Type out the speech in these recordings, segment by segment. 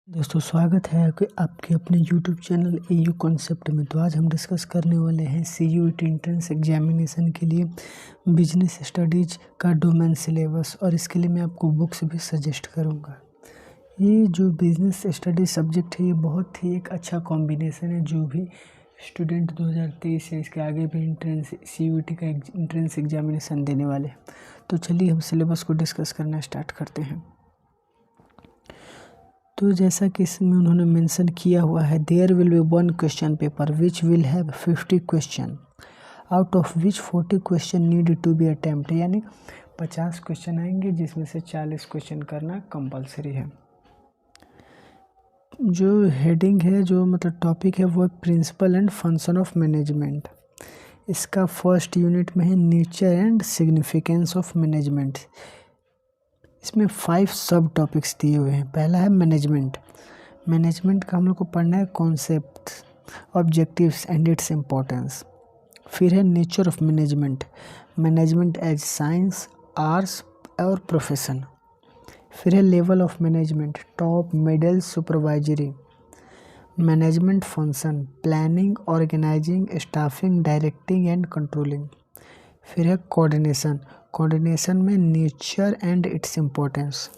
दोस्तों स्वागत है कि आपके अपने YouTube चैनल एयू कॉन्सेप्ट में। तो आज हम डिस्कस करने वाले हैं CUET एंट्रेंस एग्जामिनेशन के लिए बिजनेस स्टडीज़ का डोमेन सिलेबस, और इसके लिए मैं आपको बुक्स भी सजेस्ट करूंगा। ये जो बिजनेस स्टडीज सब्जेक्ट है ये बहुत ही एक अच्छा कॉम्बिनेशन है। जो भी स्टूडेंट 2023 से इसके आगे भी एंट्रेंस CUET का एंट्रेंस एग्जामिनेशन देने वाले हैं। तो चलिए हम सिलेबस को डिस्कस करना स्टार्ट करते हैं। तो जैसा कि इसमें उन्होंने मेंशन किया हुआ है, there will be one question paper which will have 50 question, out of which 40 question need to be attempt. यानी 50 क्वेश्चन आएंगे जिसमें से 40 क्वेश्चन करना कंपलसरी है। जो हेडिंग है, जो मतलब टॉपिक है, वो है principle and function of management. इसका फर्स्ट यूनिट में है nature and significance of management. इसमें 5 सब टॉपिक्स दिए हुए हैं। पहला है मैनेजमेंट। मैनेजमेंट का हम लोग को पढ़ना है concept, objectives and its importance. फिर है nature of management, management as science, arts और प्रोफेशन। फिर है level of management, top, middle, supervisory. Management function, planning, organising, staffing, directing and controlling. फिर है कोऑर्डिनेशन, कोऑर्डिनेशन में नेचर एंड इट्स इम्पोर्टेंस।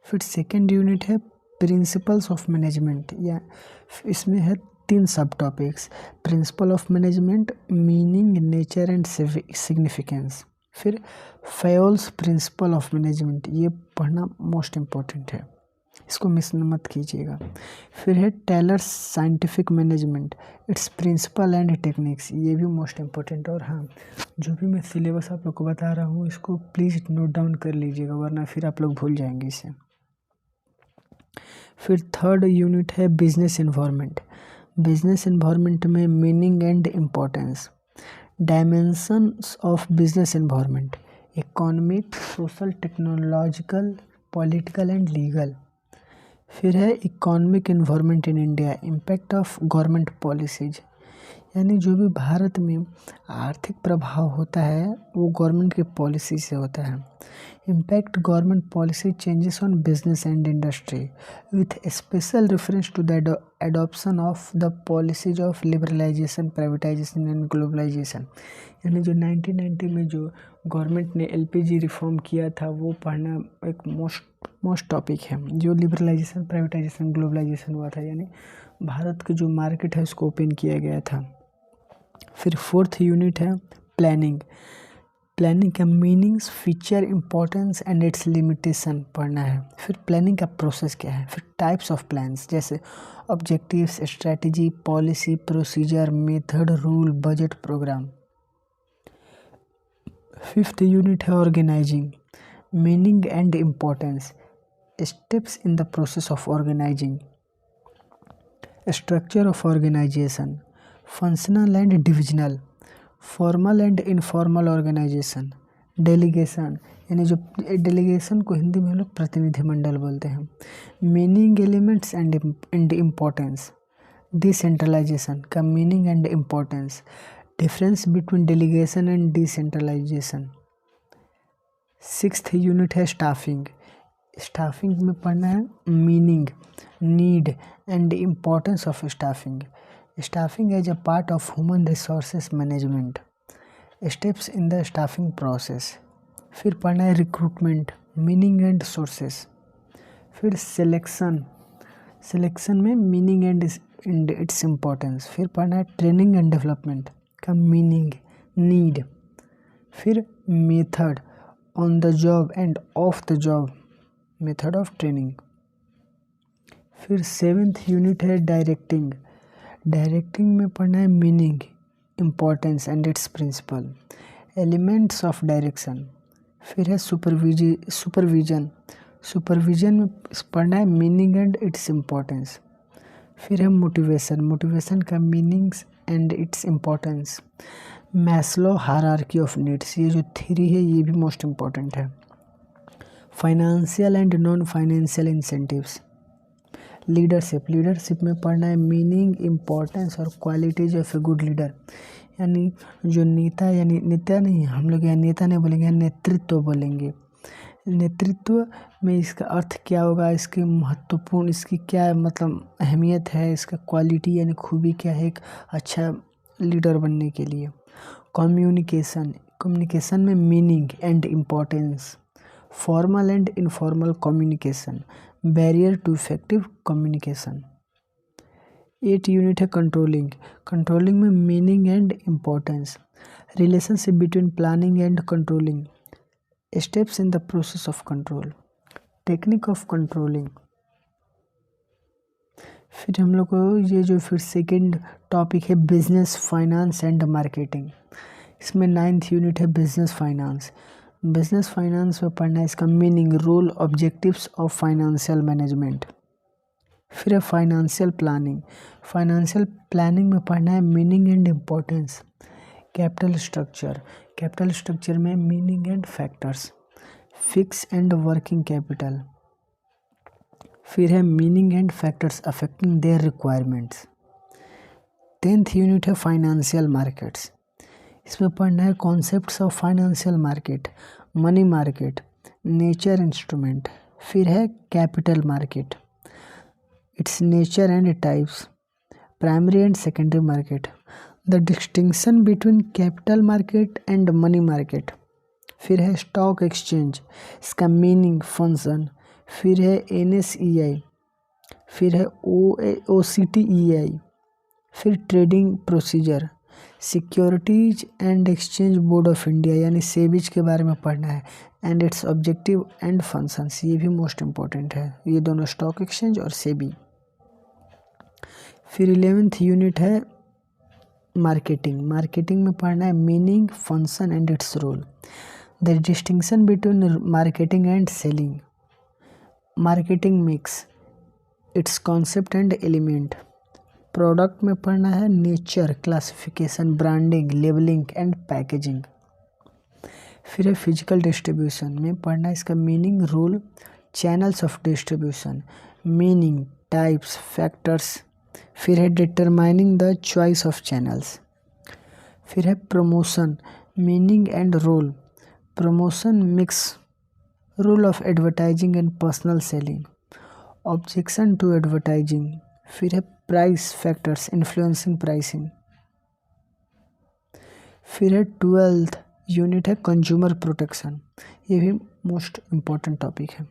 फिर second unit है प्रिंसिपल्स ऑफ मैनेजमेंट, या इसमें है 3 sub topics, principle of management, meaning, nature and significance. फिर Fayol's principal of management, ये पढ़ना मोस्ट इम्पोर्टेंट है, इसको मिस मत कीजिएगा। फिर है Taylor's scientific management, its principle and techniques, ये भी मोस्ट इम्पोर्टेंट। और हाँ, जो भी मैं सिलेबस आप लोग को बता रहा हूँ इसको प्लीज़ नोट डाउन कर लीजिएगा, वरना फिर आप लोग भूल जाएंगे इसे। फिर थर्ड यूनिट है बिजनेस इन्वायरमेंट। बिजनेस इन्वायरमेंट में meaning and importance, dimensions of business environment, economic, social, technological, political and legal. फिर है economic environment in India, impact of government policies, यानी जो भी भारत में आर्थिक प्रभाव होता है वो गवर्नमेंट की पॉलिसी से होता है। Impact government policy changes on business and industry with special reference to the adoption of the policies of liberalisation, privatisation and globalisation. यानी जो 1990 में जो गवर्नमेंट ने LPG रिफॉर्म किया था वो पढ़ना एक मोस्ट टॉपिक है। जो लिबरलाइजेशन, प्राइवेटाइजेशन, ग्लोबलाइजेशन हुआ था, यानी भारत की जो मार्केट है उसको ओपन किया गया था। फिर फोर्थ यूनिट है प्लानिंग। प्लानिंग का meanings, feature, importance and its limitation पढ़ना है। फिर प्लानिंग का प्रोसेस क्या है। फिर टाइप्स ऑफ प्लान्स, जैसे objectives, strategy, policy, procedure, method, rule, budget, programme. Fifth unit है organising, meaning and importance, steps in the process of organising, structure of organisation, functional and divisional, formal and informal organisation, delegation, यानी जो delegation को हिंदी में हम लोग प्रतिनिधिमंडल बोलते हैं, meaning, elements and importance, decentralisation का meaning and importance, difference between delegation and decentralisation. Sixth unit है स्टाफिंग। स्टाफिंग में पढ़ना है meaning, need and importance of staffing, staffing as a part of human resources management, steps in the staffing process. फिर पढ़ना है recruitment, meaning and sources. फिर selection, selection में meaning and its importance. फिर पढ़ना है ट्रेनिंग एंड डेवलपमेंट का meaning, need. फिर method, on the job and off the job, method of training. फिर सेवेंथ यूनिट है डायरेक्टिंग। डायरेक्टिंग में पढ़ना है meaning, importance and its principle, elements of direction. फिर है सुपरविजन। सुपरविजन में पढ़ना है मीनिंग एंड इट्स इम्पोर्टेंस। फिर है मोटिवेशन, मोटिवेशन का meanings and its importance. Maslow hierarchy of needs, ये जो थ्योरी है ये भी मोस्ट इम्पोर्टेंट है। Financial and non financial incentives. Leadership, leadership में पढ़ना है मीनिंग, इम्पोर्टेंस और qualities of a good leader, यानी जो नेता, यानी नेता नहीं, हम लोग यहाँ नेता नहीं बोलेंगे, नेतृत्व बोलेंगे। नेतृत्व में इसका अर्थ क्या होगा, इसके महत्वपूर्ण, इसकी क्या मतलब अहमियत है, इसका क्वालिटी यानी खूबी क्या है एक अच्छा लीडर बनने के लिए। कम्युनिकेशन, कम्युनिकेशन में meaning and importance, formal and informal communication, barrier to effective communication. 8 unit है कंट्रोलिंग, कंट्रोलिंग में meaning and importance, relationship between planning and controlling, steps in the process of control, technique of controlling. फिर हम लोग को ये जो फिर second topic है बिजनेस फाइनेंस एंड मार्केटिंग, इसमें 9th यूनिट है बिजनेस फाइनेंस। बिजनेस फाइनेंस में पढ़ना है इसका meaning, role, objectives of financial management. फिर है फाइनेंशियल प्लानिंग, फाइनेंशियल प्लानिंग में पढ़ना है meaning and importance. Capital structure, capital structure में meaning and factors, fix and working capital. फिर है meaning and factors affecting their requirements. 10th unit है financial markets, इसमें पढ़ना है concepts of financial market, money market, nature instrument. फिर है capital market, its nature and types, primary and secondary market, the distinction between capital market and money market. फिर है stock exchange, इसका meaning, function. फिर है NSEI, फिर है OCTEI, फिर trading procedure, securities and exchange board of India यानी SEBI's के बारे में पढ़ना है, and it's objective and functions, ये भी मोस्ट इम्पॉर्टेंट है, ये दोनों स्टॉक एक्सचेंज और सेबी। फिर 11th यूनिट है मार्केटिंग, मार्केटिंग में पढ़ना है meaning, function and its role, the distinction between marketing and selling, marketing mix, its concept and element. Product में पढ़ना है nature, classification, branding, labelling and packaging. फिर है फिजिकल डिस्ट्रीब्यूशन में पढ़ना है इसका meaning, role, channels of distribution, meaning, types, factors. फिर है determining the choice of channels. फिर है promotion, meaning and role, promotion mix, role of advertising and personal selling, objection to advertising. फिर है प्राइस फैक्टर्स, इन्फ्लुएंसिंग प्राइसिंग। फिर है 12th unit है consumer protection, ये भी मोस्ट इम्पॉर्टेंट टॉपिक है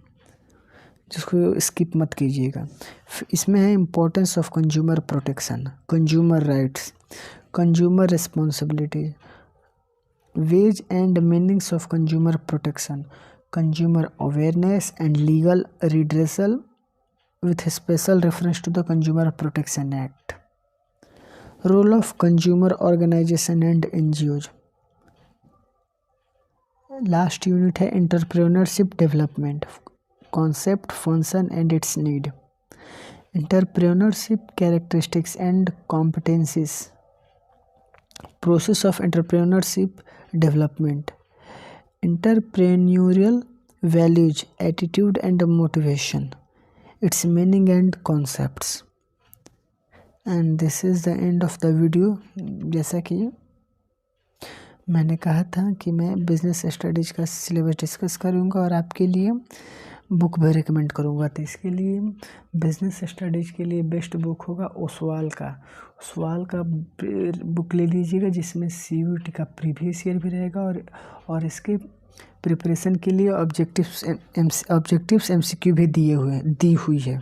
जिसको स्किप मत कीजिएगा। इसमें है importance of consumer protection, consumer rights, consumer responsibility, ways and meanings of consumer protection, consumer awareness and legal redressal with special reference to the Consumer Protection Act, role of consumer organization and NGOs। Last unit है entrepreneurship development, concept, function and its need, entrepreneurship characteristics and competencies, process of entrepreneurship development, entrepreneurial values, attitude and motivation, its meaning and concepts। and this is the end of the video। जैसा कि मैंने कहा था कि मैं business studies का syllabus discuss करूँगा और आपके लिए बुक भी रिकमेंड करूँगा, तो इसके लिए बिजनेस स्टडीज़ के लिए बेस्ट बुक होगा ओसवाल का बुक ले लीजिएगा, जिसमें CUET का प्रीवियस ईयर भी रहेगा और इसके प्रिपरेशन के लिए ऑब्जेक्टिव्स MCQ भी दी हुई है।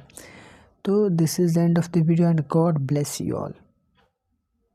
तो this is the end off the video and God bless you all.